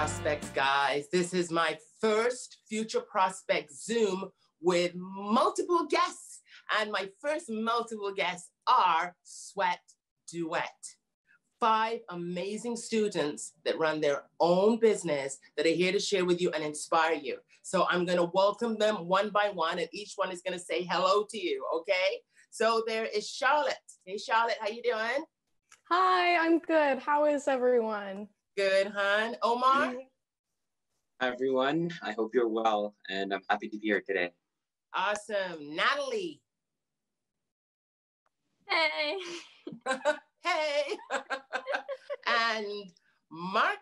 prospects, guys. This is my first Future Prospect Zoom with multiple guests. And my first multiple guests are Sweat Duet. 5 amazing students that run their own business that are here to share with you and inspire you. So I'm going to welcome them one by one, and each one is going to say hello to you, okay? So there is Charlotte. Hey, Charlotte, how you doing? Hi, I'm good. How is everyone? Good, hon. Omar? Hi, everyone. I hope you're well, and I'm happy to be here today. Awesome. Natalie? Hey. Hey. And Mark?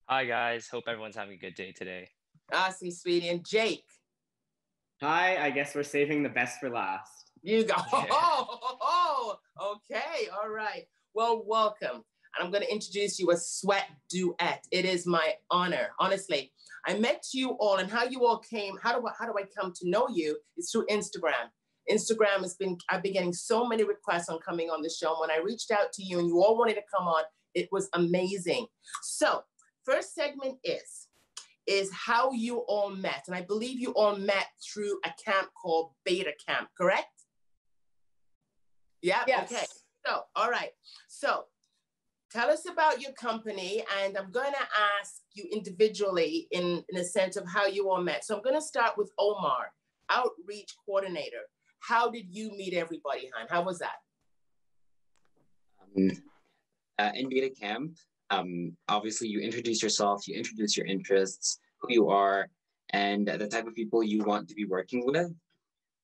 Hi, guys. Hope everyone's having a good day today. Awesome, sweetie. And Jake? Hi, I guess we're saving the best for last. You go. Yeah. Oh, okay. All right. Well, welcome. And I'm going to introduce you as Sweat Duet. It is my honor. Honestly, I met you all, and how you all came, how do I come to know you is through Instagram. I've been getting so many requests on coming on the show. When I reached out to you and you all wanted to come on, it was amazing. So first segment is how you all met. And I believe you all met through a camp called Beta Camp, correct? Yeah, Yes. Okay. So, all right. So tell us about your company, and I'm going to ask you individually in a sense of how you all met. So I'm going to start with Omar, Outreach Coordinator. How did you meet everybody, hon? How was that? In Beta Camp, obviously you introduce yourself, you introduce your interests, who you are, and the type of people you want to be working with.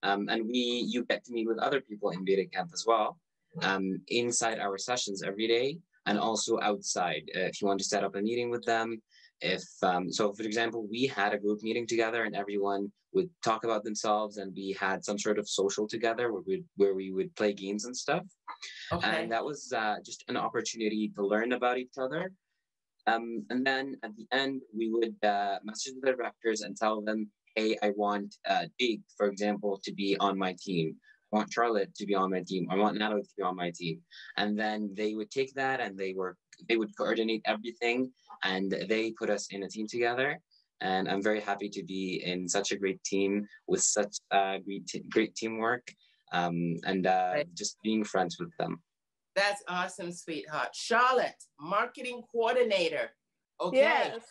And you get to meet with other people in Beta Camp as well, inside our sessions every day, and also outside. If you want to set up a meeting with them, so for example, we had a group meeting together and everyone would talk about themselves, and we had some sort of social together where we would play games and stuff. Okay. And that was just an opportunity to learn about each other. And then at the end, we would message the directors and tell them, hey, I want Jake, for example, to be on my team. I want Charlotte to be on my team. I want Natalie to be on my team. And then they would take that and they would coordinate everything, and they put us in a team together. And I'm very happy to be in such a great team with such great teamwork, and just being friends with them. That's awesome, sweetheart. Charlotte, Marketing Coordinator. Okay. Yes.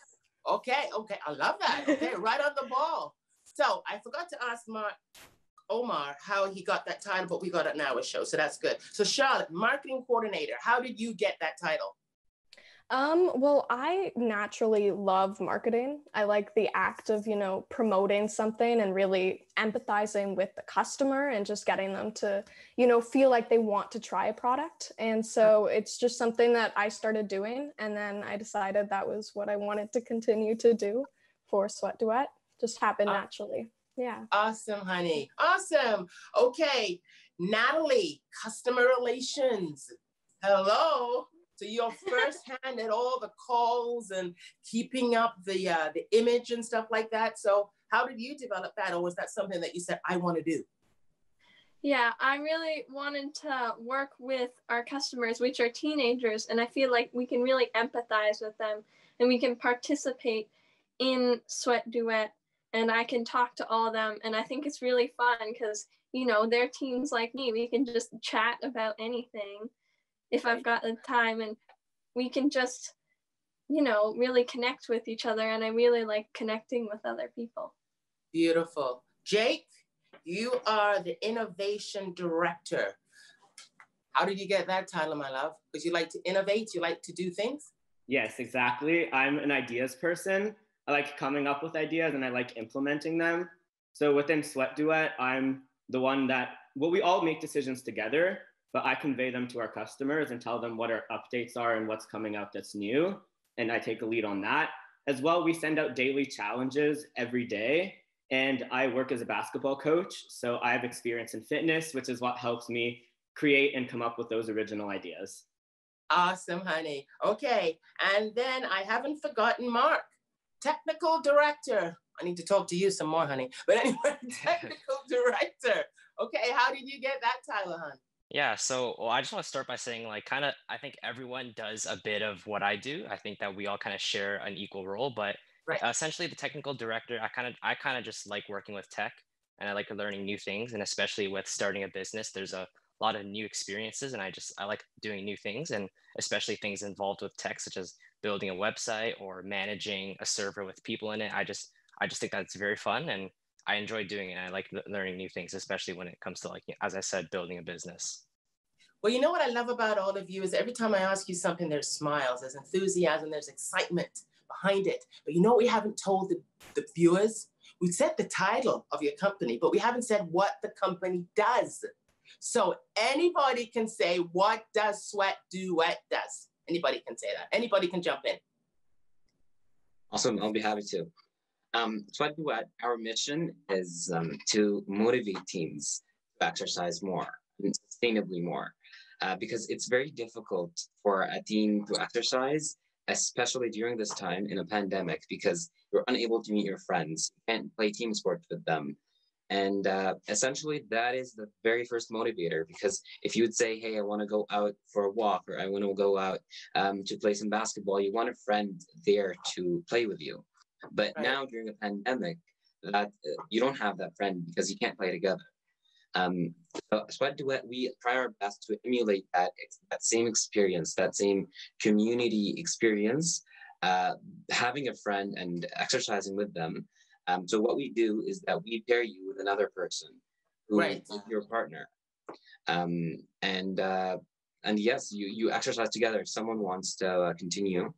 Okay. I love that. Okay, right on the ball. So I forgot to ask Omar how he got that title, but we got it in our show, so that's good. So Charlotte, Marketing Coordinator, how did you get that title? Well, I naturally love marketing. I like the act of, promoting something and really empathizing with the customer and just getting them to, feel like they want to try a product. And so it's just something that I started doing. And then I decided that was what I wanted to continue to do for Sweat Duet. Just happened naturally. Yeah. Awesome, honey. Awesome. Okay. Natalie, Customer Relations. Hello. So you're firsthand at all the calls and keeping up the image and stuff like that. So how did you develop that? Or was that something that you said, I want to do? Yeah, I really wanted to work with our customers, which are teenagers, and I feel like we can really empathize with them and we can participate in Sweat Duet, and I can talk to all of them. And I think it's really fun because, they're teens like me. We can just chat about anything if I've got the time, and we can just, really connect with each other. And I really like connecting with other people. Beautiful. Jake, you are the Innovation Director. How did you get that title, my love? Because you like to innovate, you like to do things? Yes, exactly. I'm an ideas person. I like coming up with ideas and I like implementing them. So within Sweat Duet, I'm the one we all make decisions together, but I convey them to our customers and tell them what our updates are and what's coming out that's new. And I take a lead on that. As well, we send out daily challenges every day. And I work as a basketball coach. So I have experience in fitness, which is what helps me create and come up with those original ideas. Awesome, honey. Okay. And then I haven't forgotten Mark, Technical Director. I need to talk to you some more, honey. But anyway, Technical Director. Okay, how did you get that title, hon? Yeah, so well, I just want to start by saying, like, kind of, I think everyone does a bit of what I do. I think that we all kind of share an equal role, but Right. essentially, the technical director, I kind of just like working with tech, and I like learning new things, and especially with starting a business, there's a lot of new experiences, and I like doing new things, and especially things involved with tech, such as building a website or managing a server with people in it. I just think that's very fun, and I enjoy doing it. I like learning new things, especially when it comes to, like, as I said, building a business. Well, you know what I love about all of you is every time I ask you something, there's smiles, there's enthusiasm, there's excitement behind it. But you know what we haven't told the viewers? We said the title of your company, but we haven't said what the company does. So anybody can say, what does Sweat Duet does? Anybody can say that. Anybody can jump in. Awesome, I'll be happy to. Sweat Duet, our mission is to motivate teams to exercise more and sustainably more, because it's very difficult for a team to exercise, especially during this time in a pandemic, because you're unable to meet your friends, you can't play team sports with them. And essentially, that is the very first motivator. Because if you would say, hey, I want to go out for a walk, or I want to go out to play some basketball, you want a friend there to play with you. But Right. now during a pandemic, that you don't have that friend because you can't play together. So Sweat Duet, we try our best to emulate that same experience, that same community experience, having a friend and exercising with them. So what we do is that we pair you with another person who Right. is your partner. Um, and uh, and yes, you exercise together. Someone wants to continue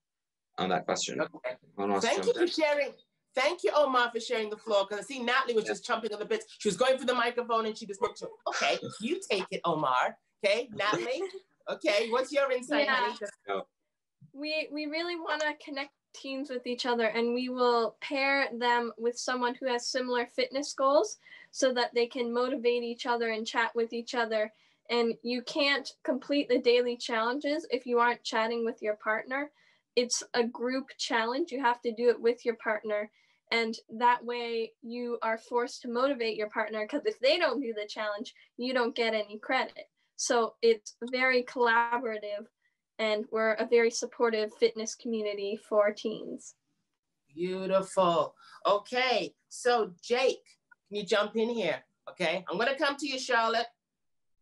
on that question. Okay. Someone wants to Thank jump you for in. sharing. Thank you, Omar, for sharing the floor. Because I see Natalie was just chomping on the bits. She was going for the microphone and she just looked. Okay, you take it, Omar. Okay, Natalie. Okay, what's your insight, Yeah. honey? Oh, We really want to connect teams with each other, and we will pair them with someone who has similar fitness goals so that they can motivate each other and chat with each other. And you can't complete the daily challenges if you aren't chatting with your partner. It's a group challenge. You have to do it with your partner, and that way you are forced to motivate your partner, because if they don't do the challenge, you don't get any credit. So it's very collaborative, and we're a very supportive fitness community for teens. Beautiful. Okay, so Jake, can you jump in here? Okay, I'm gonna come to you, Charlotte,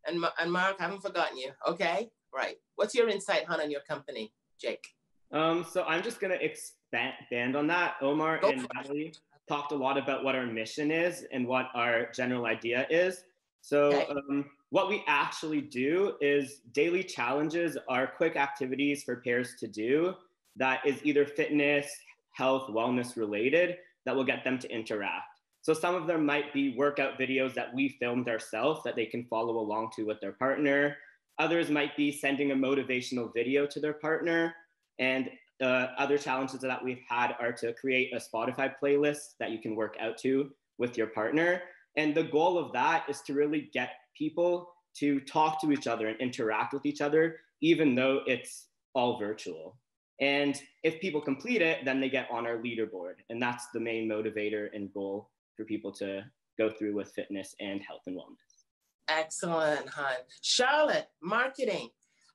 and Mark. I haven't forgotten you. Okay, right. What's your insight, hon, on your company, Jake? So I'm just gonna expand on that. Omar Go and for it. Natalie talked a lot about what our mission is and what our general idea is. So Okay. what we actually do is daily challenges are quick activities for pairs to do that is either fitness, health, wellness related that will get them to interact. So some of them might be workout videos that we filmed ourselves that they can follow along to with their partner. Others might be sending a motivational video to their partner. And other challenges that we've had are to create a Spotify playlist that you can work out to with your partner. And the goal of that is to really get people to talk to each other and interact with each other, even though it's all virtual. And if people complete it, then they get on our leaderboard. And that's the main motivator and goal for people to go through with fitness and health and wellness. Excellent, hon. Charlotte, marketing.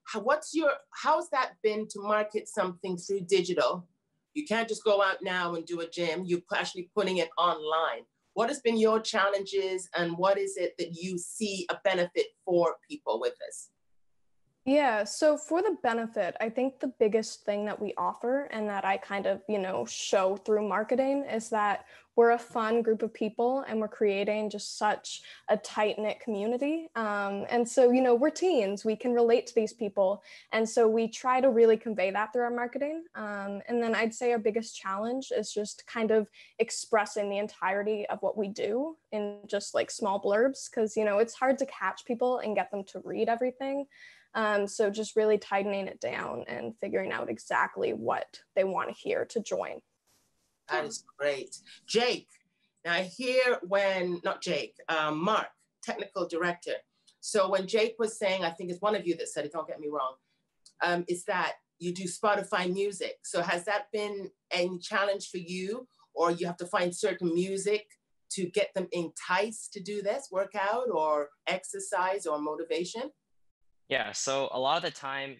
How's that been to market something through digital? You can't just go out now and do a gym. You're actually putting it online. What has been your challenges, and what is it that you see a benefit for people with this? Yeah, so for the benefit, I think the biggest thing that we offer and that I kind of, show through marketing is that we're a fun group of people and we're creating just such a tight-knit community. And so, we're teens, we can relate to these people. And so we try to really convey that through our marketing. And then I'd say our biggest challenge is just kind of expressing the entirety of what we do in just like small blurbs, because, it's hard to catch people and get them to read everything. So just really tightening it down and figuring out exactly what they want to hear to join. That is great. Jake, now I hear Mark, technical director. So when Jake was saying, I think it's one of you that said it, don't get me wrong, is that you do Spotify music. So has that been any challenge for you, or you have to find certain music to get them enticed to do this, workout or exercise or motivation? Yeah, so a lot of the time,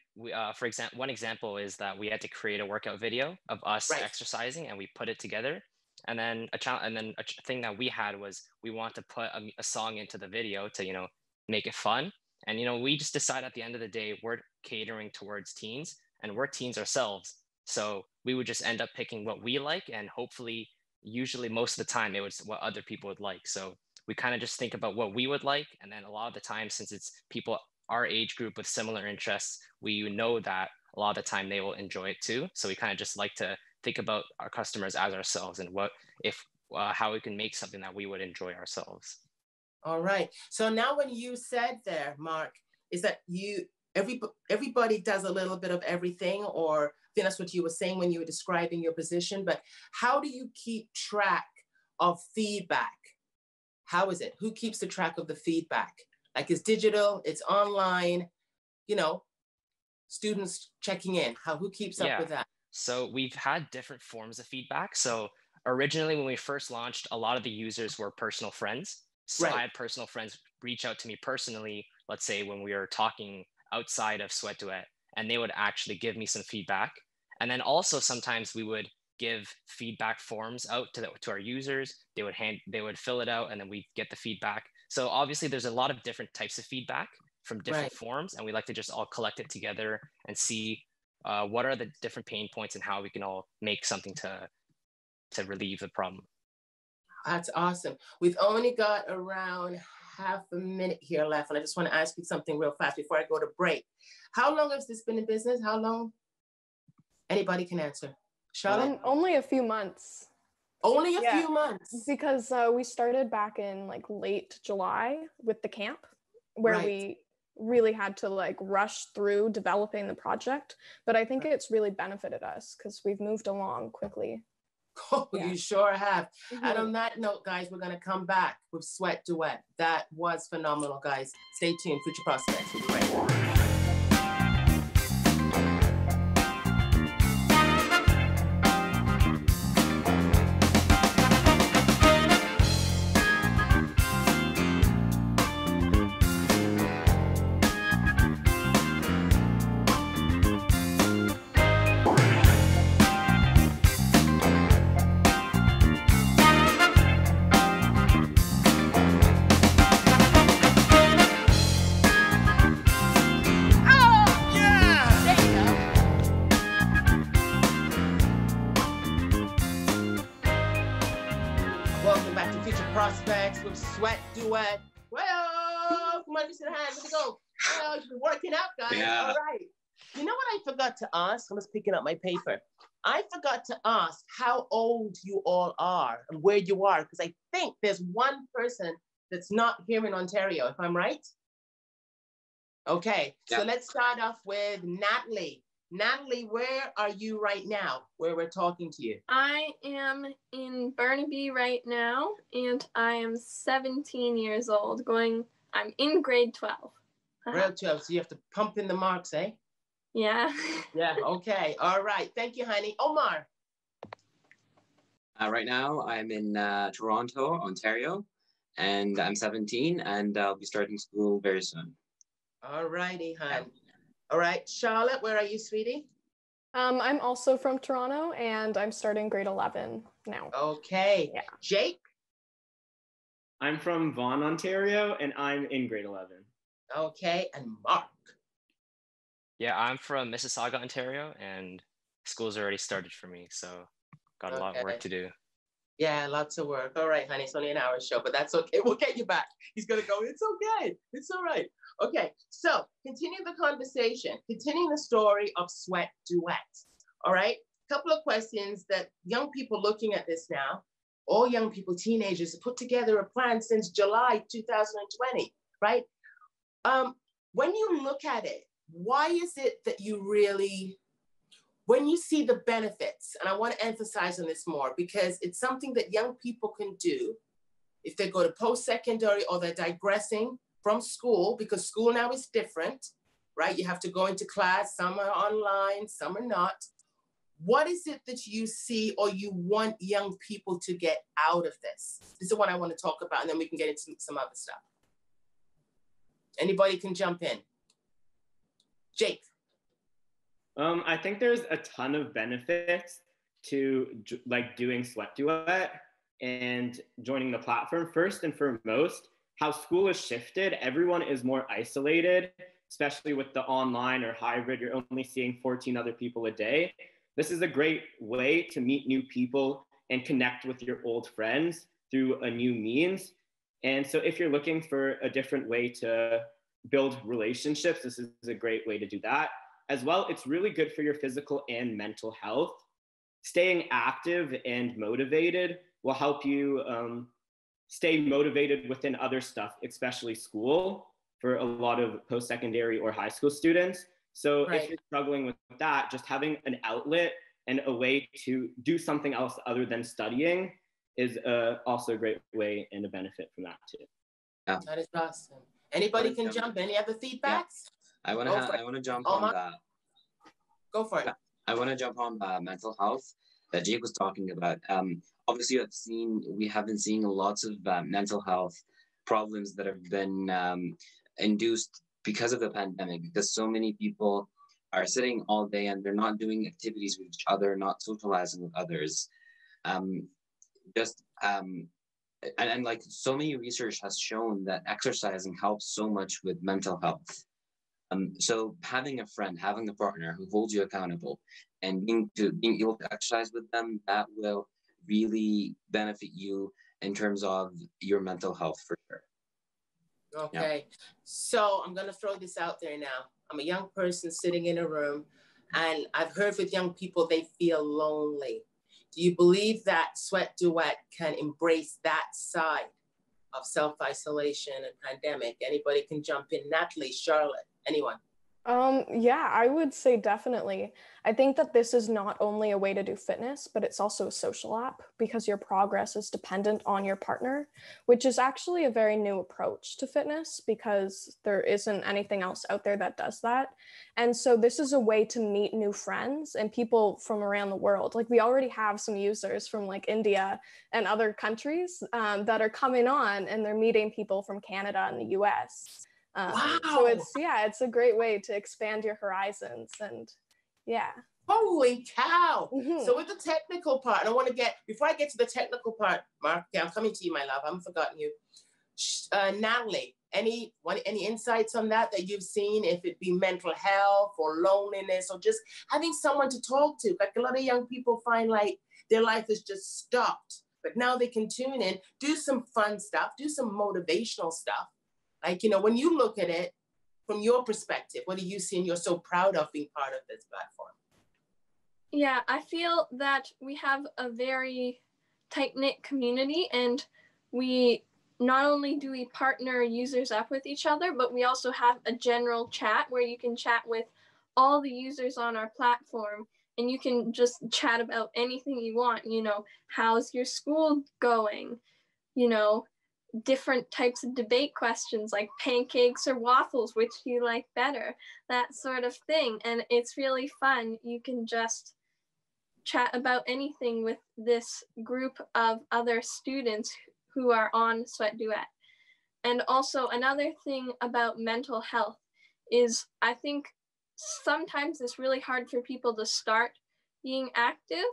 for example, one example is that we had to create a workout video of us Right. exercising, and we put it together. And then a thing that we had was we want to put a song into the video to make it fun. And we just decide at the end of the day we're catering towards teens, and we're teens ourselves. So we would just end up picking what we like, and hopefully, usually most of the time, it was what other people would like. So we kind of just think about what we would like, and then a lot of the time, since it's people our age group with similar interests, we know that a lot of the time they will enjoy it too. So we kind of just like to think about our customers as ourselves, and how we can make something that we would enjoy ourselves. All right. So now when you said there, Mark, is that everybody does a little bit of everything, or I think that's what you were saying when you were describing your position, but how do you keep track of feedback? How is it? Who keeps the track of the feedback? Like, it's digital, it's online, students checking in. Who keeps up with that? So we've had different forms of feedback. So originally, when we first launched, a lot of the users were personal friends. So Right. I had personal friends reach out to me personally, let's say when we were talking outside of Sweat Duet, and they would actually give me some feedback. And then also sometimes we would give feedback forms out to our users. They would fill it out, and then we get the feedback. So obviously there's a lot of different types of feedback from different forms, and we like to just all collect it together and see what are the different pain points and how we can all make something to relieve the problem. That's awesome. We've only got around half a minute here left, and I just want to ask you something real fast before I go to break. How long has this been in business? How long? Anybody can answer. Charlotte? Only a few months. Only a few months. Because we started back in like late July with the camp, where we really had to like rush through developing the project. But I think it's really benefited us because we've moved along quickly. Oh, you sure have. And on that note, guys, we're going to come back with Sweat Duet. That was phenomenal, guys. Stay tuned. Future Prospects. We'll be right back. Prospects with Sweat Duet. Well, come on, you sit hands. Let me go. Well, you've been working out, guys. Yeah. All right. You know what I forgot to ask? I'm just picking up my paper. I forgot to ask how old you all are and where you are, because I think there's one person that's not here in Ontario, if I'm right. Okay, so let's start off with Natalie. Natalie, where are you right now, where we're talking to you? I am in Burnaby right now, and I am 17 years old. I'm in grade 12. Grade 12, so you have to pump in the marks, eh? Yeah. Yeah, okay. All right. Thank you, honey. Omar. Right now, I'm in Toronto, Ontario, and I'm 17, and I'll be starting school very soon. All righty, hon. All right, Charlotte, where are you, sweetie? I'm also from Toronto, and I'm starting grade 11 now. Okay. Yeah. Jake? I'm from Vaughan, Ontario, and I'm in grade 11. Okay, and Mark? Yeah, I'm from Mississauga, Ontario, and school's already started for me, so got a lot of work to do. Yeah, lots of work. All right, honey, it's only an hour show, but that's okay. We'll get you back. He's gonna go, it's okay. It's all right. Okay, so continue the conversation, continuing the story of Sweat Duet. All right, couple of questions that young people looking at this now, all young people, teenagers, have put together a plan since July 2020, right? When you look at it, why is it that you really, when you see the benefits, and I want to emphasize on this more because it's something that young people can do if they go to post-secondary or they're digressing from school, because school now is different, right? You have to go into class, some are online, some are not. What is it that you see or you want young people to get out of this? This is what I want to talk about, and then we can get into some other stuff. Anybody can jump in. Jake. I think there's a ton of benefits to like doing Sweat Duet and joining the platform. First and foremost, how school has shifted, everyone is more isolated, especially with the online or hybrid, you're only seeing 14 other people a day. This is a great way to meet new people and connect with your old friends through a new means. And so if you're looking for a different way to build relationships, this is a great way to do that. As well, it's really good for your physical and mental health. Staying active and motivated will help you stay motivated within other stuff, especially school, for a lot of post-secondary or high school students. So if you're struggling with that, just having an outlet and a way to do something else other than studying is also a great way and a benefit from that too. Yeah. That is awesome. Anybody can jump in. Any other feedbacks? Yeah. I want to jump on that. Go for it. I want to jump on mental health that Jake was talking about. Obviously, we have been seeing lots of mental health problems that have been induced because of the pandemic, because so many people are sitting all day and they're not doing activities with each other, not socializing with others. And like so many research has shown that exercising helps so much with mental health. So having a friend, having a partner who holds you accountable and being able to exercise with them, that will really benefit you in terms of your mental health for sure. Okay. Yeah. So I'm going to throw this out there now. I'm a young person sitting in a room, and I've heard with young people, they feel lonely. Do you believe that Sweat Duet can embrace that side of self-isolation and pandemic? Anybody can jump in. Natalie, Charlotte, anyone? Yeah, I would say definitely. I think that this is not only a way to do fitness, but it's also a social app because your progress is dependent on your partner, which is actually a very new approach to fitness because there isn't anything else out there that does that. And so this is a way to meet new friends and people from around the world. Like we already have some users from like India and other countries that are coming on, and they're meeting people from Canada and the US. Wow. So it's a great way to expand your horizons, and yeah. Holy cow. Mm-hmm. So with the technical part, before I get to the technical part, Mark, okay, I'm coming to you, my love. I haven't forgotten you. Natalie, any insights on that you've seen, if it be mental health or loneliness or just having someone to talk to? Like a lot of young people find like their life is just stopped, but now they can tune in, do some fun stuff, do some motivational stuff. Like, when you look at it from your perspective, what do you see and you're so proud of being part of this platform? Yeah, I feel that we have a very tight-knit community, and we not only do we partner users up with each other, but we also have a general chat where you can chat with all the users on our platform, and you can just chat about anything you want. How's your school going? Different types of debate questions like pancakes or waffles, which do you like better? That sort of thing. And it's really fun. You can just chat about anything with this group of other students who are on Sweat Duet. And also another thing about mental health is I think sometimes it's really hard for people to start being active,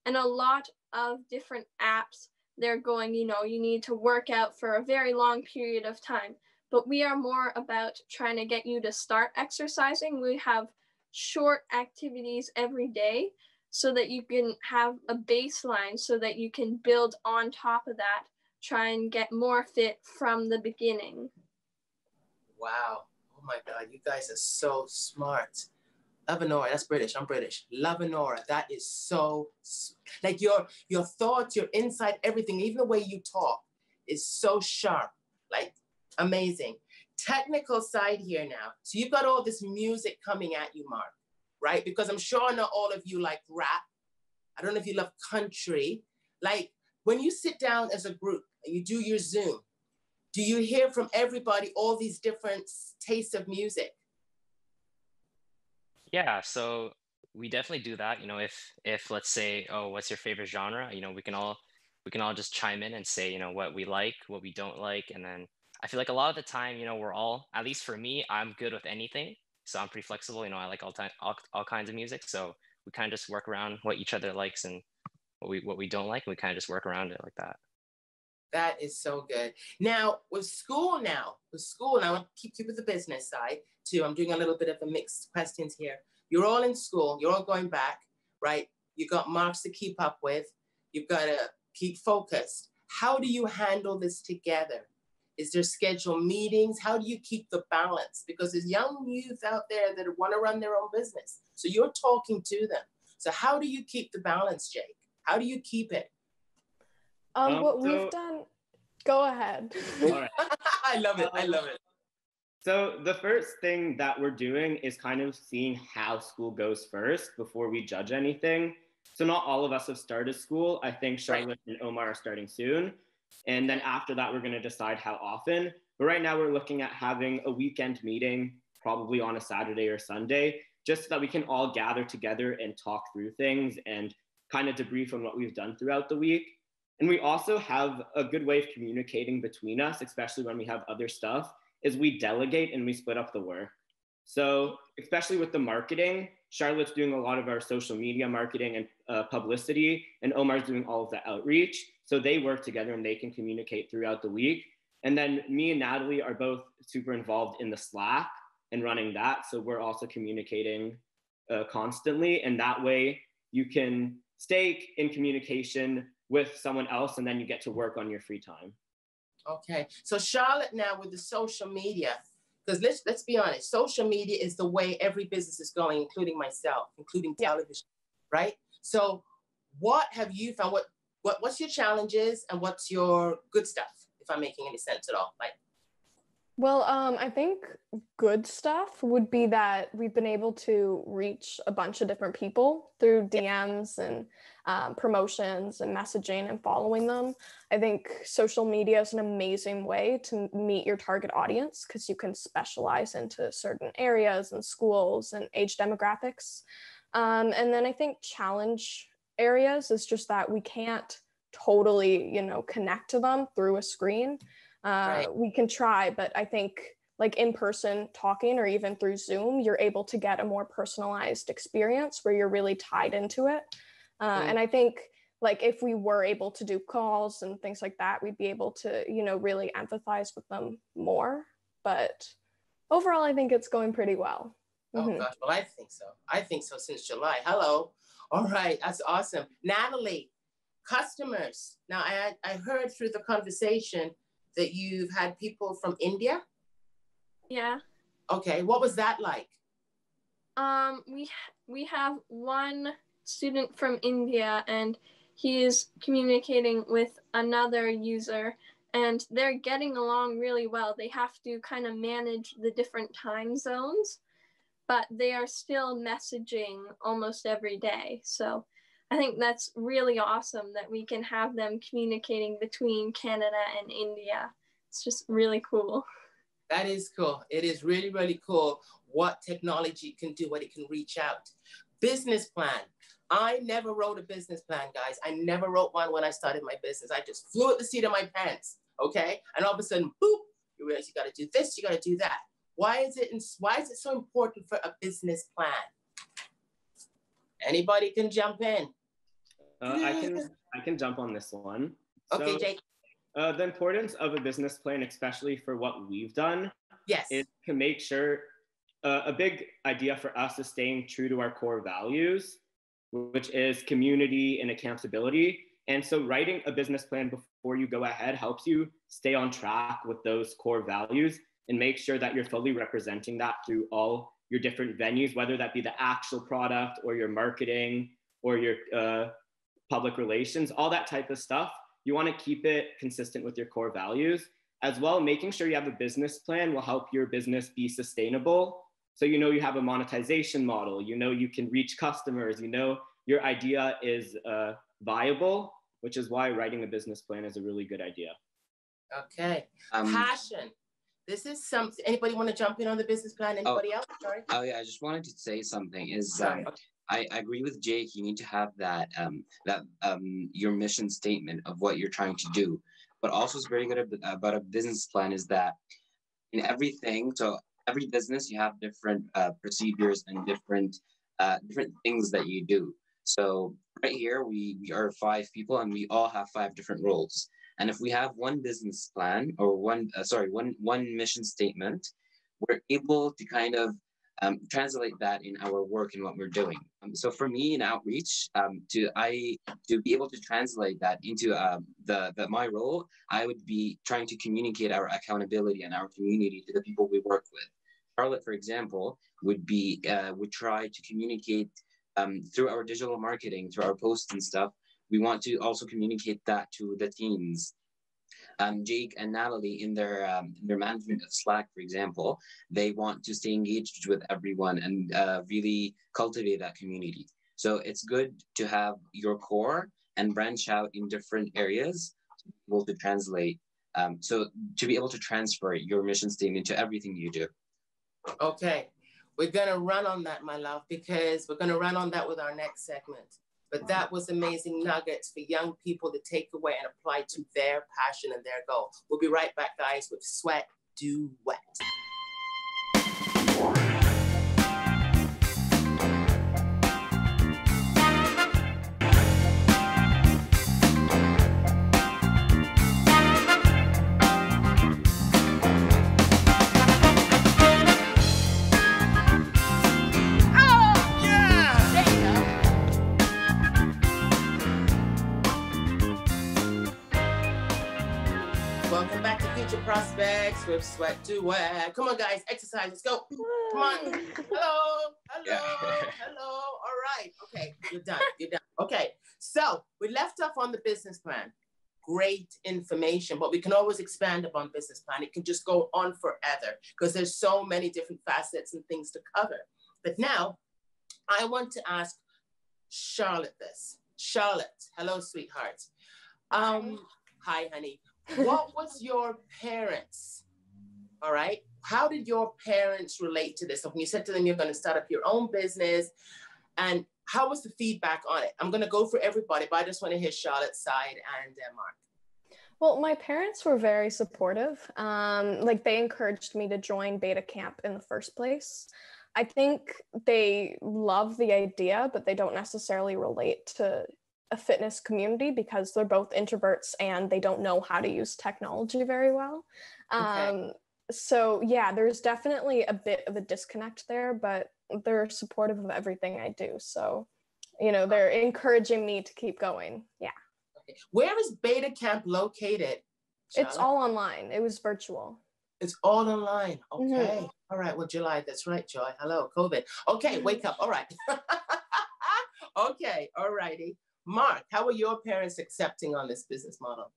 and a lot of different apps, they're going, you need to work out for a very long period of time. But we are more about trying to get you to start exercising. We have short activities every day so that you can have a baseline so that you can build on top of that, try and get more fit from the beginning. Wow. Oh my God, you guys are so smart. Lavanora, that's British. I'm British. Lavanora, that is so, like your thoughts, your insight, everything, even the way you talk is so sharp, like amazing. Technical side here now. So you've got all this music coming at you, Mark, right? Because I'm sure not all of you like rap. I don't know if you love country. Like when you sit down as a group and you do your Zoom, do you hear from everybody all these different tastes of music? Yeah, so we definitely do that. If let's say, oh, what's your favorite genre? We can all just chime in and say, what we like, what we don't like. And then I feel like a lot of the time, we're all, at least for me, I'm good with anything. So I'm pretty flexible. You know, I like all kinds of music. So we kind of just work around what each other likes and what we don't like. And we kind of just work around it like that. That is so good. Now, with school, I want to keep you with the business side too. I'm doing a little bit of a mixed questions here. You're all in school. You're all going back, right? You got marks to keep up with. You've got to keep focused. How do you handle this together? Is there scheduled meetings? How do you keep the balance? Because there's young youth out there that want to run their own business. So you're talking to them. So how do you keep the balance, Jake? How do you keep it? What we've done, go ahead. All right. I love it. I love it. So the first thing that we're doing is kind of seeing how school goes first before we judge anything. So not all of us have started school. I think Charlotte and Omar are starting soon. And then after that, we're going to decide how often. But right now we're looking at having a weekend meeting, probably on a Saturday or Sunday, just so that we can all gather together and talk through things and kind of debrief on what we've done throughout the week. And we also have a good way of communicating between us, especially when we have other stuff, is we delegate and we split up the work. So especially with the marketing, Charlotte's doing a lot of our social media marketing and publicity, and Omar's doing all of the outreach. So they work together and they can communicate throughout the week. And then me and Natalie are both super involved in the Slack and running that. So we're also communicating constantly. And that way you can stay in communication with someone else, and then you get to work on your free time. Okay. So Charlotte, now with the social media, because let's be honest, social media is the way every business is going, including myself, including television, right? So what have you found? What's your challenges and what's your good stuff, if I'm making any sense at all? Like, Well, I think good stuff would be that we've been able to reach a bunch of different people through DMs and promotions and messaging and following them. I think social media is an amazing way to meet your target audience because you can specialize into certain areas and schools and age demographics. And then I think challenge areas is just that we can't totally, connect to them through a screen. We can try, but I think like in person talking or even through Zoom, you're able to get a more personalized experience where you're really tied into it. And I think like if we were able to do calls and things like that, we'd be able to, really empathize with them more. But overall, I think it's going pretty well. Oh gosh, well, I think so. I think so since July. Hello. All right, that's awesome. Natalie, customers. Now, I heard through the conversation that you've had people from India? Yeah. Okay, what was that like? We have one student from India, and he is communicating with another user, and they're getting along really well. They have to kind of manage the different time zones, but they are still messaging almost every day. So I think that's really awesome that we can have them communicating between Canada and India. It's just really cool. That is cool. It is really, really cool what technology can do, what it can reach out. Business plan. I never wrote a business plan, guys. I never wrote one when I started my business. I just flew at the seat of my pants, okay? And all of a sudden, boop, you realize you got to do this, you got to do that. Why is it so important for a business plan? Anybody can jump in. I can jump on this one. Okay, Jake. The importance of a business plan, especially for what we've done, is to make sure a big idea for us is staying true to our core values, which is community and accountability. And so writing a business plan before you go ahead helps you stay on track with those core values and make sure that you're fully representing that through all your different venues, whether that be the actual product or your marketing or your public relations, all that type of stuff. You want to keep it consistent with your core values. As well, making sure you have a business plan will help your business be sustainable. So you have a monetization model, you can reach customers, your idea is viable, which is why writing a business plan is a really good idea. Okay. Passion. This is something, anybody want to jump in on the business plan? Anybody else? Sorry. Oh yeah, I just wanted to say something I agree with Jake. You need to have that your mission statement of what you're trying to do. But also, it's very good about a business plan is that in everything. So every business, you have different procedures and different things that you do. So right here, we are 5 people and we all have 5 different roles. And if we have one business plan or one mission statement, we're able to kind of translate that in our work and what we're doing. So for me in outreach, to be able to translate that into my role, I would be trying to communicate our accountability and our community to the people we work with. Charlotte, for example, would try to communicate through our digital marketing, through our posts and stuff. We want to also communicate that to the teams. Jake and Natalie in their management of Slack, for example, they want to stay engaged with everyone and really cultivate that community. So it's good to have your core and branch out in different areas to be able to translate. So to be able to transfer your mission statement to everything you do. Okay, we're gonna run on that, my love, because we're gonna run on that with our next segment. But that was amazing nuggets for young people to take away and apply to their passion and their goal. We'll be right back, guys, with Sweat Duet. Welcome back to Future Prospects with Sweat Duet. Come on, guys, exercise. Let's go. Come on. Hello. All right. Okay, you're done. Okay, so we left off on the business plan. Great information, but we can always expand upon business plan. It can just go on forever because there's so many different facets and things to cover. But now, I want to ask Charlotte this. Charlotte, hello, sweetheart. Hi, honey. What was your parents? All right. How did your parents relate to this? So when you said to them, you're going to start up your own business, and how was the feedback on it? I'm going to go for everybody, but I just want to hear Charlotte's side and Mark. Well, my parents were very supportive. Like they encouraged me to join Beta Camp in the first place. I think they love the idea, but they don't necessarily relate to a fitness community because they're both introverts and they don't know how to use technology very well. Okay. So yeah, there's definitely a bit of a disconnect there, but they're supportive of everything I do. So, you know, they're encouraging me to keep going. Yeah. Okay. Where is Beta Camp located, Charlotte? It's all online. It was virtual. It's all online. Okay. All right. Well, July, that's right, Joy. Hello, COVID. Okay, wake up. All right. Okay. All righty. Mark, how were your parents accepting on this business model?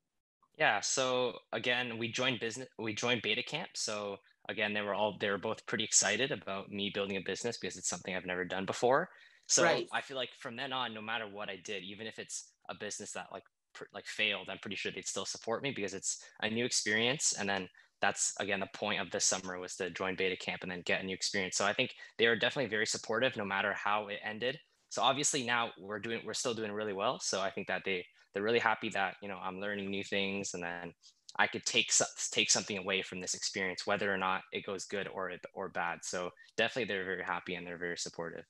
Yeah, so again, we joined Beta Camp. So again, they were both pretty excited about me building a business because it's something I've never done before. So Right. I feel like from then on, no matter what I did, even if it's a business that like failed, I'm pretty sure they'd still support me because it's a new experience. And then that's again the point of this summer was to join Beta Camp and then get a new experience. So I think they are definitely very supportive no matter how it ended. So obviously now we're still doing really well. So I think that they're really happy that, you know, I'm learning new things and then I could take something away from this experience, whether or not it goes good or bad. So definitely they're very happy and they're very supportive.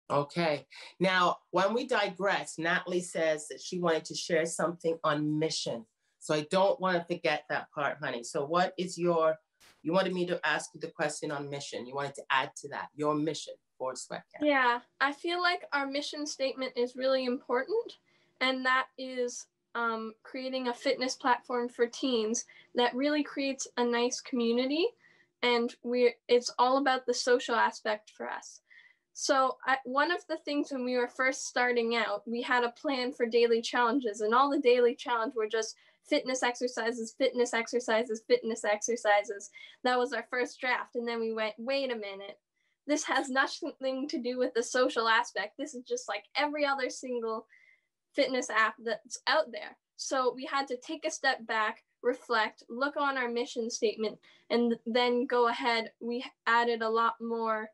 Okay. Now, when we digress, Natalie says that she wanted to share something on mission. So I don't want to forget that part, honey. So what is you wanted me to ask you the question on mission. You wanted to add to that, your mission for Sweat Camp. Yeah, I feel like our mission statement is really important. And that is creating a fitness platform for teens that really creates a nice community. And it's all about the social aspect for us. So one of the things when we were first starting out, we had a plan for daily challenges, and all the daily challenge were just fitness exercises, fitness exercises, fitness exercises. That was our first draft. And then we went, wait a minute, this has nothing to do with the social aspect. This is just like every other single fitness app that's out there. So we had to take a step back, reflect, look on our mission statement, and then go ahead. We added a lot more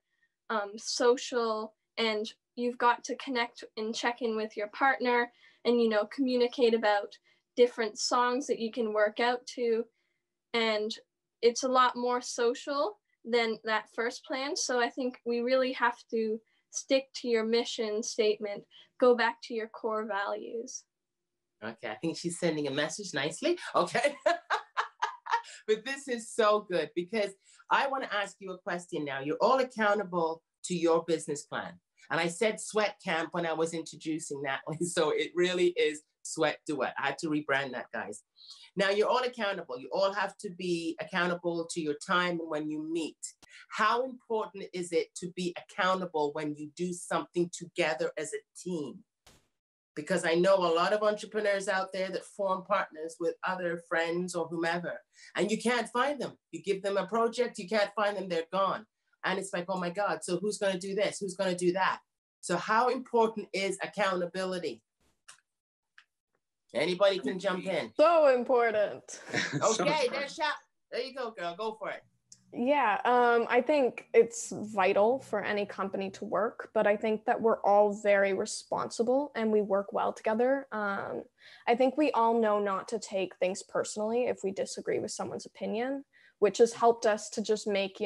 social, and you've got to connect and check in with your partner and, you know, communicate about different songs that you can work out to. And it's a lot more social than that first plan. So I think we really have to stick to your mission statement, go back to your core values. Okay, I think she's sending a message nicely. Okay. But this is so good because I want to ask you a question now. You're all accountable to your business plan. And I said sweat camp when I was introducing that one. So it really is Sweat Duet. I had to rebrand that, guys. Now you're all accountable. You all have to be accountable to your time and when you meet. How important is it to be accountable when you do something together as a team? Because I know a lot of entrepreneurs out there that form partners with other friends or whomever, and you can't find them. You give them a project, you can't find them, they're gone. And it's like, oh my God, so who's going to do this? Who's going to do that? So how important is accountability? Anybody can jump in. So important. Okay, there you go, girl. Go for it. Yeah, I think it's vital for any company to work, but I think that we're all very responsible and we work well together. I think we all know not to take things personally if we disagree with someone's opinion, which has helped us to just make,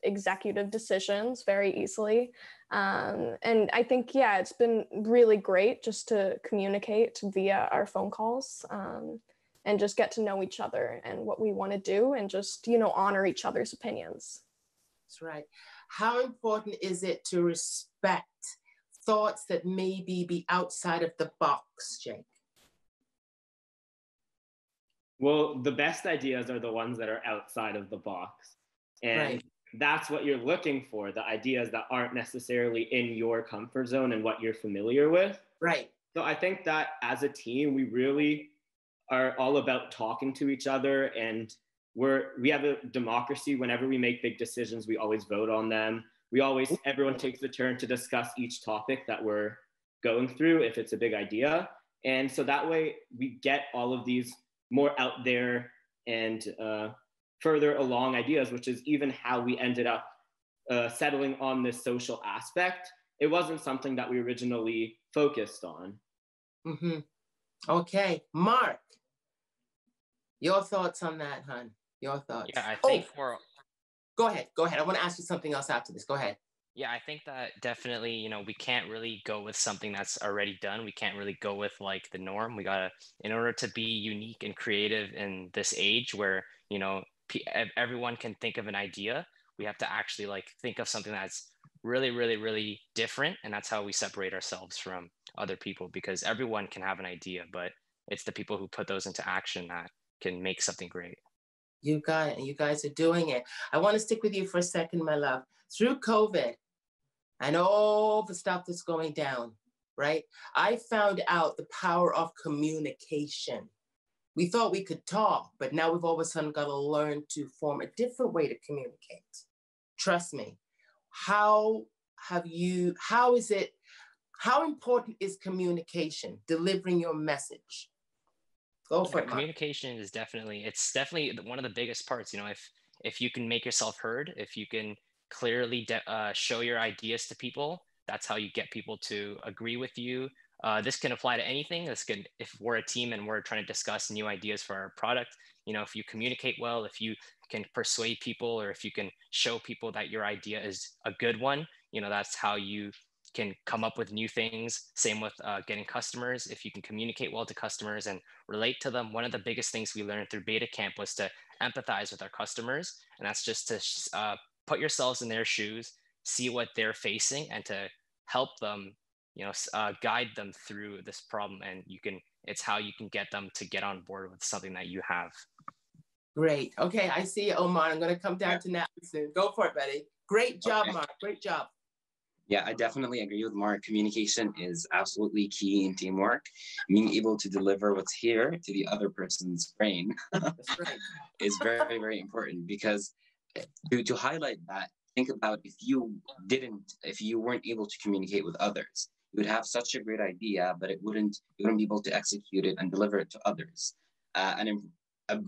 executive decisions very easily. And I think, yeah, it's been really great just to communicate via our phone calls. And just get to know each other and what we want to do and just, honor each other's opinions. That's right. How important is it to respect thoughts that maybe be outside of the box, Jake? Well, the best ideas are the ones that are outside of the box. And right. That's what you're looking for, the ideas that aren't necessarily in your comfort zone and what you're familiar with. Right. So I think that as a team, we really are all about talking to each other, and we have a democracy. Whenever we make big decisions, we always vote on them. Everyone takes a turn to discuss each topic that we're going through if it's a big idea. And so that way we get all of these more out there and further along ideas, which is even how we ended up settling on this social aspect. It wasn't something that we originally focused on. Mm-hmm. Okay, Mark, your thoughts on that, hon? Your thoughts? Yeah, I think Go ahead. I want to ask you something else after this. Go ahead. Yeah, I think that definitely, we can't really go with something that's already done. We can't really go with like the norm. We gotta, in order to be unique and creative in this age where, everyone can think of an idea, we have to actually like think of something that's really, really, really different. And that's how we separate ourselves from other people, because everyone can have an idea, but it's the people who put those into action that can make something great. You guys are doing it. I want to stick with you for a second, my love. Through COVID and all the stuff that's going down, right? I found out the power of communication. We thought we could talk, but now we've all of a sudden got to learn to form a different way to communicate. Trust me. How important is communication, delivering your message? Go for it, Mark. Communication is definitely one of the biggest parts. If you can make yourself heard, if you can clearly show your ideas to people, that's how you get people to agree with you. This can apply to anything. If we're a team and we're trying to discuss new ideas for our product, if you communicate well, if you can persuade people, or if you can show people that your idea is a good one, that's how you can come up with new things. Same with getting customers. If you can communicate well to customers and relate to them, one of the biggest things we learned through Beta Camp was to empathize with our customers. And that's just to put yourselves in their shoes, see what they're facing, and to help them, guide them through this problem. And it's how you can get them to get on board with something that you have. Great. Okay, I see you, Omar. I'm going to come down to Natalie soon. Go for it, Betty. Great job, okay. Mark. Great job. Yeah, I definitely agree with Mark. Communication is absolutely key in teamwork. Being able to deliver what's here to the other person's brain That's right. is very, very important, because to highlight that, think about if you weren't able to communicate with others, you would have such a great idea, but you wouldn't be able to execute it and deliver it to others.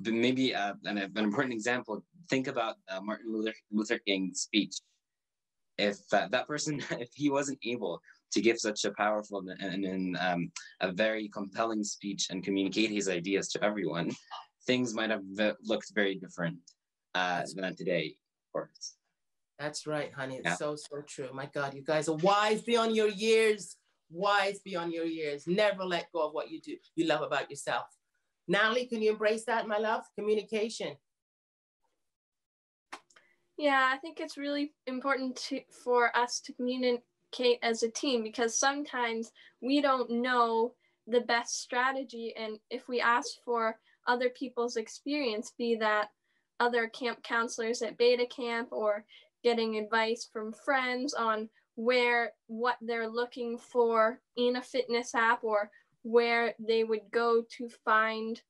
Maybe an important example, think about Martin Luther King's speech. If that person, if he wasn't able to give such a powerful and a very compelling speech and communicate his ideas to everyone, things might have looked very different than today. course. That's right, honey. It's Yeah. so, so true. My God, you guys are wise beyond your years. Wise beyond your years. Never let go of what you do, you love about yourself. Natalie, can you embrace that, my love? Communication. Yeah, I think it's really important for us to communicate as a team, because sometimes we don't know the best strategy. And if we ask for other people's experience, be that other camp counselors at Beta Camp or getting advice from friends on what they're looking for in a fitness app, or where they would go to find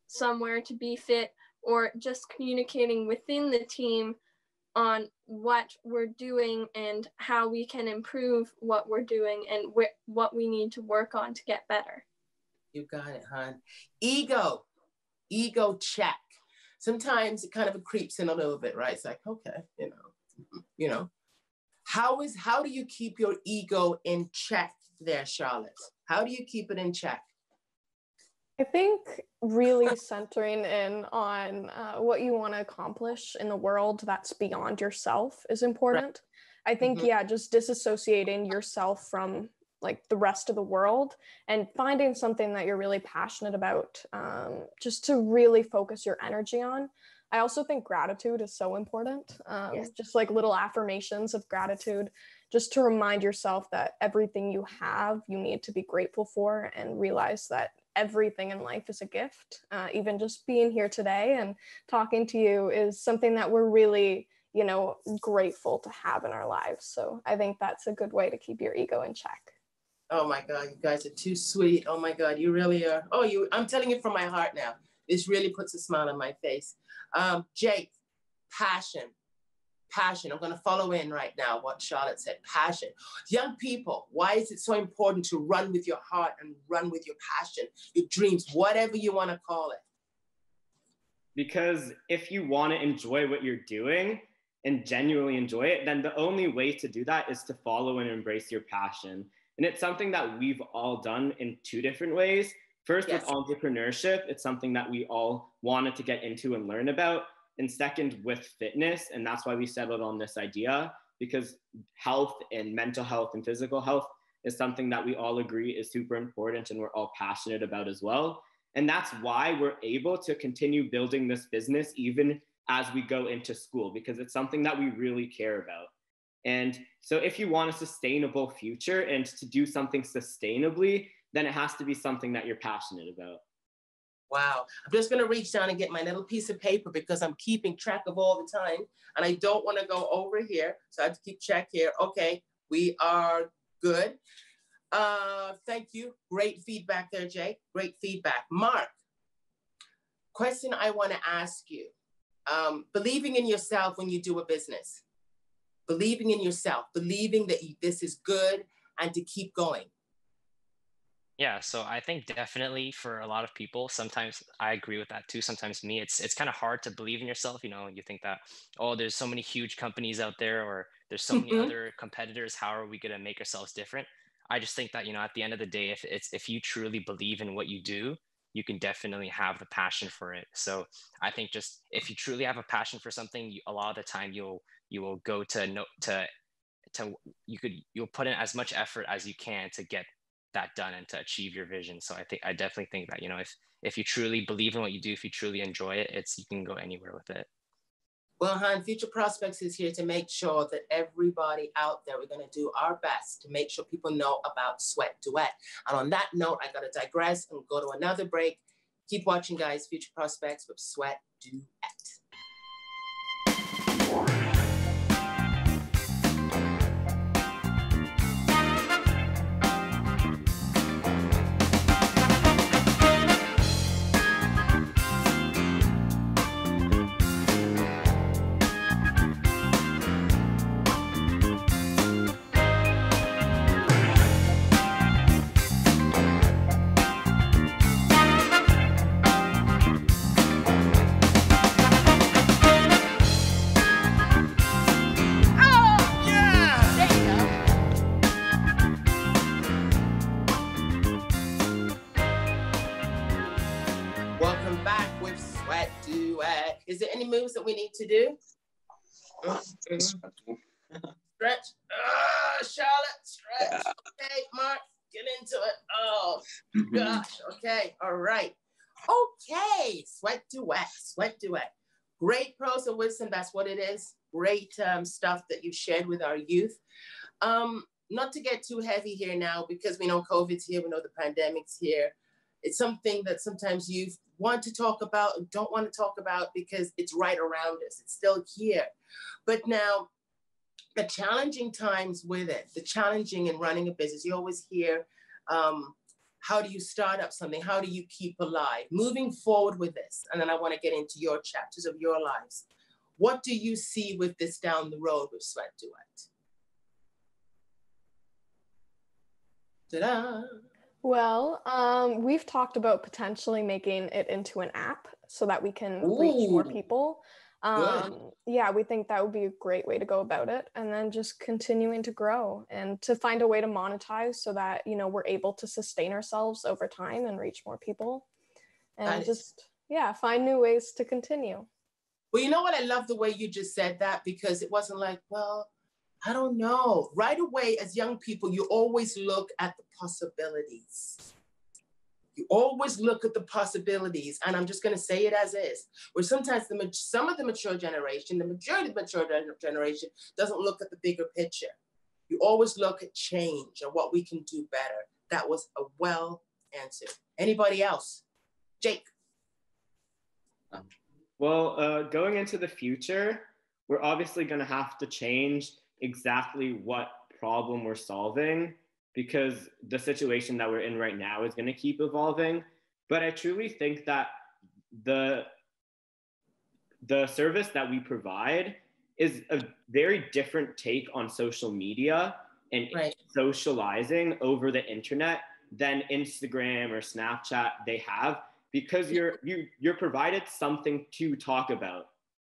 somewhere to be fit, or just communicating within the team on what we're doing and how we can improve what we're doing and what we need to work on to get better. You got it, hon. Ego check. Sometimes it kind of creeps in a little bit, right? It's like, okay, you know. How do you keep your ego in check there, Charlotte? How do you keep it in check? I think really centering in on what you want to accomplish in the world that's beyond yourself is important. Right. I think, just disassociating yourself from like the rest of the world and finding something that you're really passionate about, just to really focus your energy on. I also think gratitude is so important. Just like little affirmations of gratitude, just to remind yourself that everything you have, you need to be grateful for, and realize that everything in life is a gift. Even just being here today and talking to you is something that we're really, grateful to have in our lives. So I think that's a good way to keep your ego in check. Oh my God, you guys are too sweet. Oh my God, you really are. I'm telling you from my heart now. This really puts a smile on my face. Jake, passion. I'm going to follow in right now what Charlotte said, passion. Young people, why is it so important to run with your heart and run with your passion, your dreams, whatever you want to call it? Because if you want to enjoy what you're doing and genuinely enjoy it, then the only way to do that is to follow and embrace your passion. And it's something that we've all done in two different ways. First, with entrepreneurship, it's something that we all wanted to get into and learn about. And second, with fitness. And that's why we settled on this idea, because health and mental health and physical health is something that we all agree is super important and we're all passionate about as well. And that's why we're able to continue building this business even as we go into school, because it's something that we really care about. And so if you want a sustainable future and to do something sustainably, then it has to be something that you're passionate about. Wow. I'm just going to reach down and get my little piece of paper because I'm keeping track of all the time and I don't want to go over here. So I have to keep track here. Okay, we are good. Thank you. Great feedback there, Jay. Great feedback. Mark, question I want to ask you. Believing in yourself when you do a business. Believing in yourself, believing that this is good and to keep going. Yeah, so I think definitely for a lot of people, sometimes I agree with that too. Sometimes me, it's kind of hard to believe in yourself. You think that, oh, there's so many huge companies out there, or there's so many other competitors. How are we going to make ourselves different? I just think that, at the end of the day, if you truly believe in what you do, you can definitely have the passion for it. So I think just if you truly have a passion for something, a lot of the time you will go you'll put in as much effort as you can to get that done and to achieve your vision. So I definitely think that, if you truly believe in what you do, if you truly enjoy it, you can go anywhere with it. Well, Han, Future Prospects is here to make sure that everybody out there, we're going to do our best to make sure people know about Sweat Duet. And on that note, I got to digress and go to another break. Keep watching, guys. Future Prospects with Sweat Duet. Is there any moves that we need to do? Stretch. Charlotte, stretch. Yeah. Okay, Mark, get into it. Oh, Mhm. gosh. Okay, all right. Okay, sweat duet. Great pros and wisdom, that's what it is. Great stuff that you've shared with our youth. Not to get too heavy here now, because we know COVID's here, we know the pandemic's here. It's something that sometimes you want to talk about and don't want to talk about because it's right around us. It's still here. But now, the challenging times with it, the challenging in running a business, you always hear, how do you start up something? How do you keep alive? Moving forward with this, and then I want to get into your chapters of your lives. What do you see with this down the road with Sweat Duet? Ta-da! Well, we've talked about potentially making it into an app so that we can reach more Ooh, people. good. Yeah, we think that would be a great way to go about it. And then just continuing to grow and to find a way to monetize so that, you know, we're able to sustain ourselves over time and reach more people. And just, yeah, find new ways to continue. Well, you know what? I love the way you just said that, because it wasn't like, well, I don't know. Right away, as young people, you always look at the possibilities. You always look at the possibilities. And I'm just going to say it as is. Where sometimes some of the mature generation, the majority of the mature generation doesn't look at the bigger picture. You always look at change and what we can do better. That was a well answered. Anybody else? Jake. Well, going into the future, we're obviously going to have to change exactly what problem we're solving, because the situation that we're in right now is going to keep evolving. But I truly think that the service that we provide is a very different take on social media and socializing over the internet than Instagram or Snapchat they have, because you're provided something to talk about.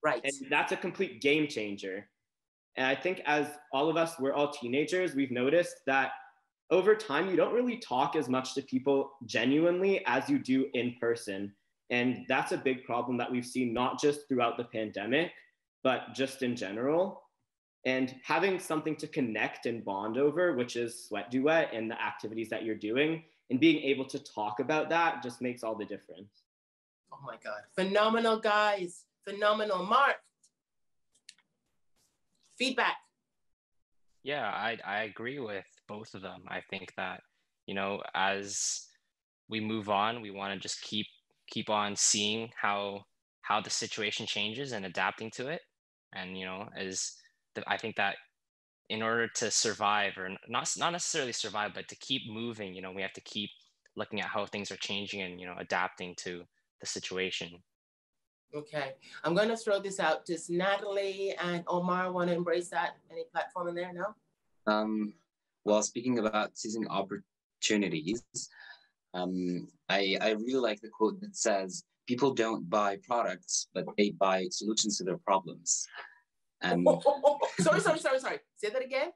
Right. And that's a complete game changer. And I think as all of us, we're all teenagers, we've noticed that over time, you don't really talk as much to people genuinely as you do in person. And that's a big problem that we've seen, not just throughout the pandemic, but just in general. And having something to connect and bond over, which is Sweat Duet and the activities that you're doing, and being able to talk about that just makes all the difference. Oh my God. Phenomenal, guys. Phenomenal. Mark, feedback. Yeah, I agree with both of them. I think that, you know, as we move on, we want to just keep on seeing how the situation changes and adapting to it. And, you know, I think that in order to survive, or not necessarily survive, but to keep moving, you know, we have to keep looking at how things are changing and, you know, adapting to the situation. Okay, I'm going to throw this out. Does Natalie and Omar want to embrace that? Any platform in there? No? Well, speaking about seizing opportunities, I really like the quote that says, people don't buy products, but they buy solutions to their problems. Sorry. Say that again.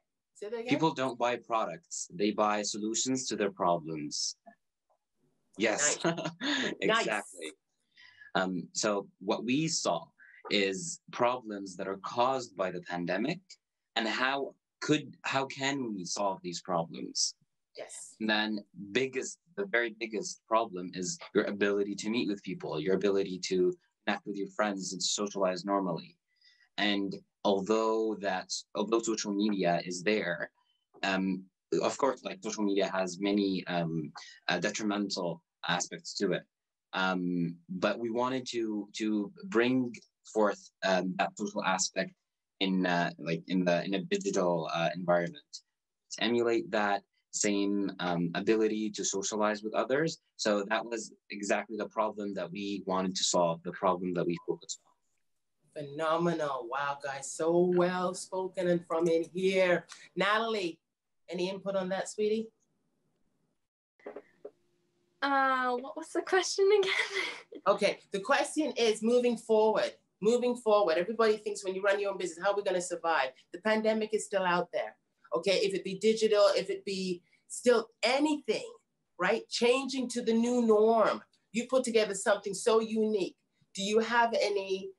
People don't buy products, they buy solutions to their problems. Yes, nice. Exactly. Nice. So what we saw is problems that are caused by the pandemic, and how can we solve these problems? Yes. And then the very biggest problem is your ability to meet with people, your ability to connect with your friends and socialize normally. And although social media is there, of course, like social media has many detrimental aspects to it. But we wanted to bring forth that social aspect in a digital environment, to emulate that same ability to socialize with others. So that was exactly the problem that we wanted to solve, the problem that we focused on. Phenomenal. Wow, guys, so well spoken and from in here. Natalie, any input on that, sweetie? What was the question again? Okay, the question is moving forward. Everybody thinks when you run your own business, how are we going to survive? The pandemic is still out there. Okay, if it be digital, if it be still anything, right? Changing to the new norm. You put together something so unique. Do you have any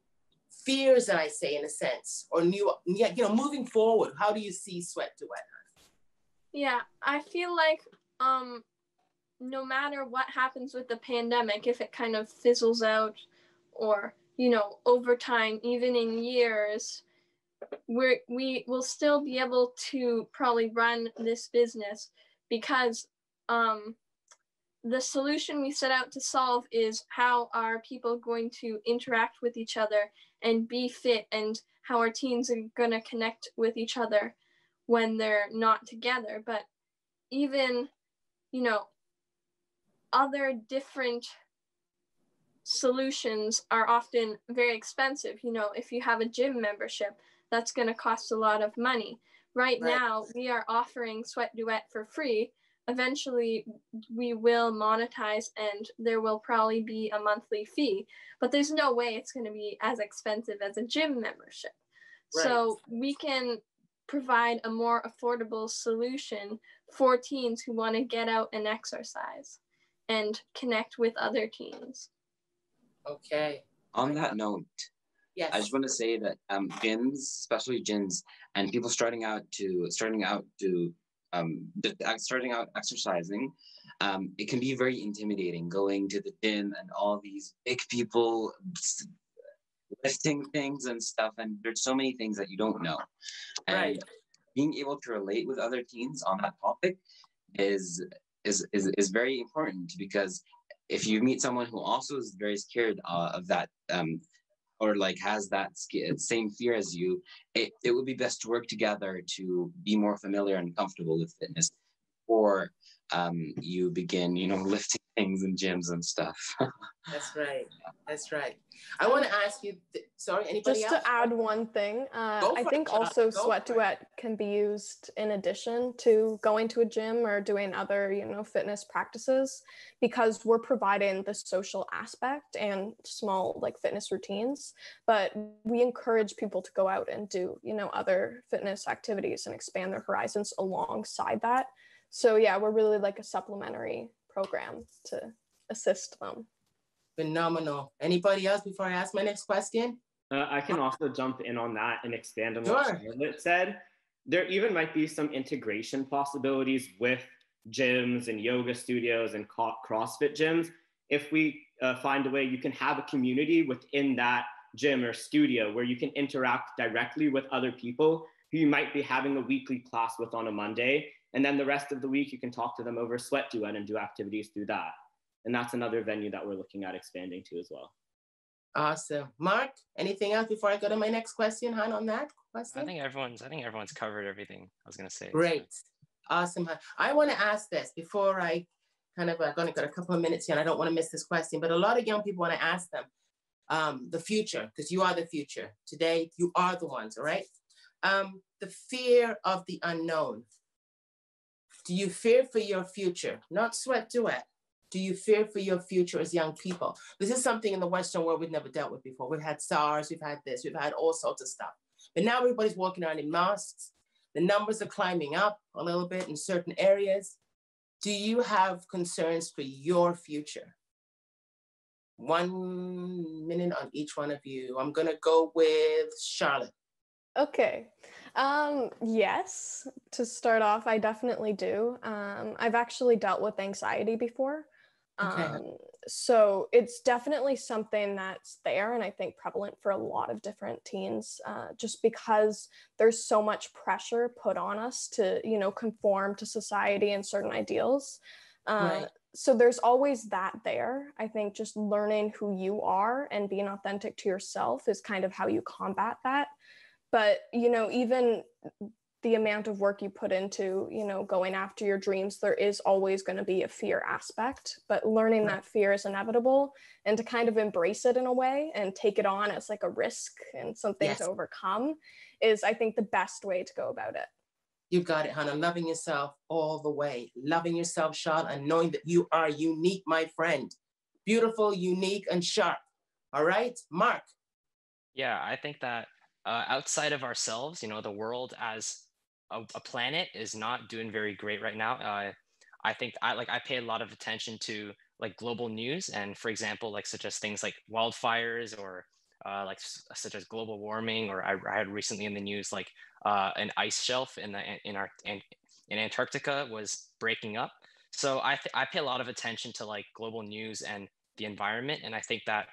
fears that I say in a sense, or new, you know, moving forward? How do you see Sweat Duet? Yeah, I feel like no matter what happens with the pandemic, if it kind of fizzles out or, you know, over time, even in years, we will still be able to probably run this business because the solution we set out to solve is how are people going to interact with each other and be fit, and how our teams are going to connect with each other when they're not together. But even, you know, other different solutions are often very expensive. You know, if you have a gym membership, that's going to cost a lot of money. Right now, we are offering Sweat Duet for free. Eventually, we will monetize and there will probably be a monthly fee, but there's no way it's going to be as expensive as a gym membership. Right. So we can provide a more affordable solution for teens who want to get out and exercise and connect with other teens. Okay. On that note, yes, I just want to say that gyms, especially gyms, and people starting out exercising, it can be very intimidating going to the gym and all these big people lifting things and stuff, and there's so many things that you don't know. And being able to relate with other teens on that topic is very important, because if you meet someone who also is very scared of that, or like has that same fear as you, it would be best to work together to be more familiar and comfortable with fitness before you begin, you know, lifting things in gyms and stuff. That's right. That's right. I want to ask you, sorry, anybody just else? to add one thing, I think also Sweat Duet can be used in addition to going to a gym or doing other, you know, fitness practices, because we're providing the social aspect and small like fitness routines, but we encourage people to go out and do, you know, other fitness activities and expand their horizons alongside that. So yeah, we're really like a supplementary program to assist them. Phenomenal. Anybody else before I ask my next question? I can also jump in on that and expand on what Charlotte said. There even might be some integration possibilities with gyms and yoga studios and CrossFit gyms. If we find a way, you can have a community within that gym or studio where you can interact directly with other people who you might be having a weekly class with on a Monday. And then the rest of the week, you can talk to them over Sweat Duet and do activities through that. And that's another venue that we're looking at expanding to as well. Awesome. Mark, anything else before I go to my next question, Han, on that question? I think everyone's covered everything I was going to say. Great. So. Awesome. I want to ask this before I kind of, I've only got a couple of minutes here and I don't want to miss this question, but a lot of young people want to ask them the future, because you are the future. Today, you are the ones, all right? The fear of the unknown. Do you fear for your future? Not Sweat Duet. Do you fear for your future as young people? This is something in the Western world we've never dealt with before. We've had SARS, we've had this, we've had all sorts of stuff. But now everybody's walking around in masks. The numbers are climbing up a little bit in certain areas. Do you have concerns for your future? 1 minute on each one of you. I'm gonna go with Charlotte. Okay. Yes, to start off, I definitely do. I've actually dealt with anxiety before. So it's definitely something that's there, and I think prevalent for a lot of different teens, just because there's so much pressure put on us to, you know, conform to society and certain ideals. So there's always that there. I think just learning who you are and being authentic to yourself is kind of how you combat that. But, you know, even the amount of work you put into, you know, going after your dreams, there is always going to be a fear aspect, but learning that fear is inevitable and to kind of embrace it in a way and take it on as like a risk and something to overcome is, I think, the best way to go about it. You got it, Hannah. Loving yourself all the way. Loving yourself, Charlotte, and knowing that you are unique, my friend. Beautiful, unique, and sharp. All right, Mark. Yeah, I think that outside of ourselves, you know, the world as a planet is not doing very great right now. I think I pay a lot of attention to like global news, and for example, like such as things like wildfires or such as global warming, or I had recently in the news like an ice shelf in Antarctica was breaking up. So I pay a lot of attention to like global news and the environment, and I think that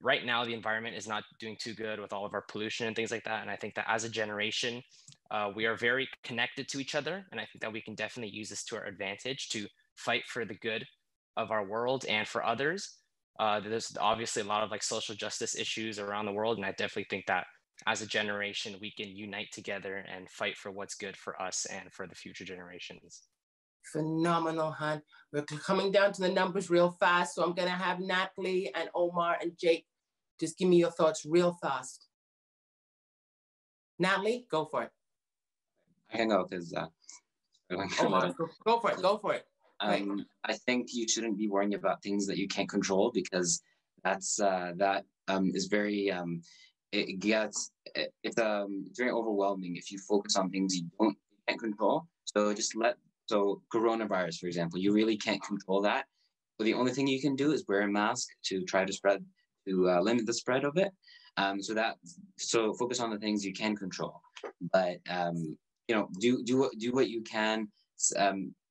right now the environment is not doing too good with all of our pollution and things like that. And I think that as a generation, we are very connected to each other, and I think that we can definitely use this to our advantage to fight for the good of our world and for others. There's obviously a lot of like social justice issues around the world, and I definitely think that as a generation we can unite together and fight for what's good for us and for the future generations. Phenomenal, Han. We're coming down to the numbers real fast, so I'm gonna have Natalie and Omar and Jake just give me your thoughts real fast. Natalie, go for it. I can go because Omar, go for it. Go for it. I think you shouldn't be worrying about things that you can't control, because that's is very it's very overwhelming if you focus on things you can't control. So coronavirus, for example, you really can't control that. But the only thing you can do is wear a mask to try to limit the spread of it. So focus on the things you can control, but do what you can.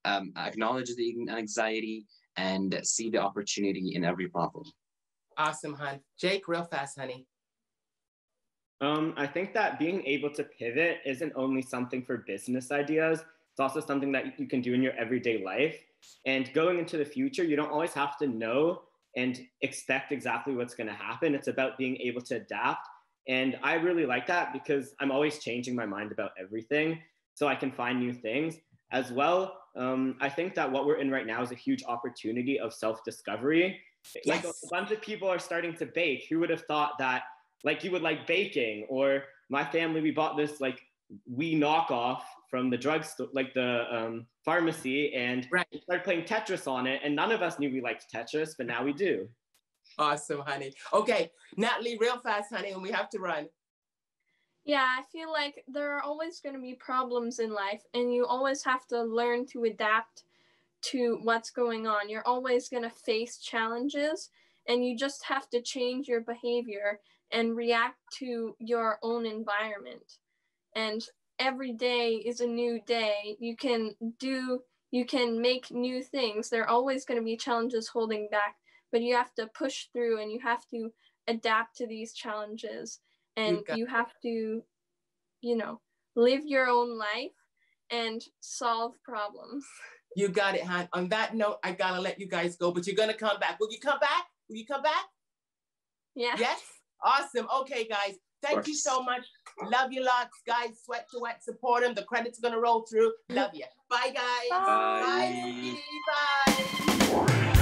Acknowledge the anxiety and see the opportunity in every problem. Awesome, hon. Jake, real fast, honey. I think that being able to pivot isn't only something for business ideas. It's also something that you can do in your everyday life. And going into the future, you don't always have to know and expect exactly what's going to happen. It's about being able to adapt. And I really like that because I'm always changing my mind about everything so I can find new things. As well, I think that what we're in right now is a huge opportunity of self-discovery. Yes. Like a bunch of people are starting to bake. Who would have thought that like you would like baking? Or my family, we bought this like Wii knockoff from the drugstore, like the pharmacy, and started playing Tetris on it. And none of us knew we liked Tetris, but now we do. Awesome, honey. Okay, Natalie, real fast, honey, and we have to run. Yeah, I feel like there are always going to be problems in life, and you always have to learn to adapt to what's going on. You're always going to face challenges, and you just have to change your behavior and react to your own environment. And every day is a new day. You can make new things. There are always going to be challenges holding back, but you have to push through and you have to adapt to these challenges. And you have to, live your own life and solve problems. You got it, hon. On that note, I gotta let you guys go, but you're gonna come back. Will you come back? Will you come back? Yeah. Yes? Awesome. Okay, guys. Thank you so much. Love you lots, guys. Sweat Duet, support them. The credits are gonna roll through. Love you. Bye, guys. Bye. Bye. Bye.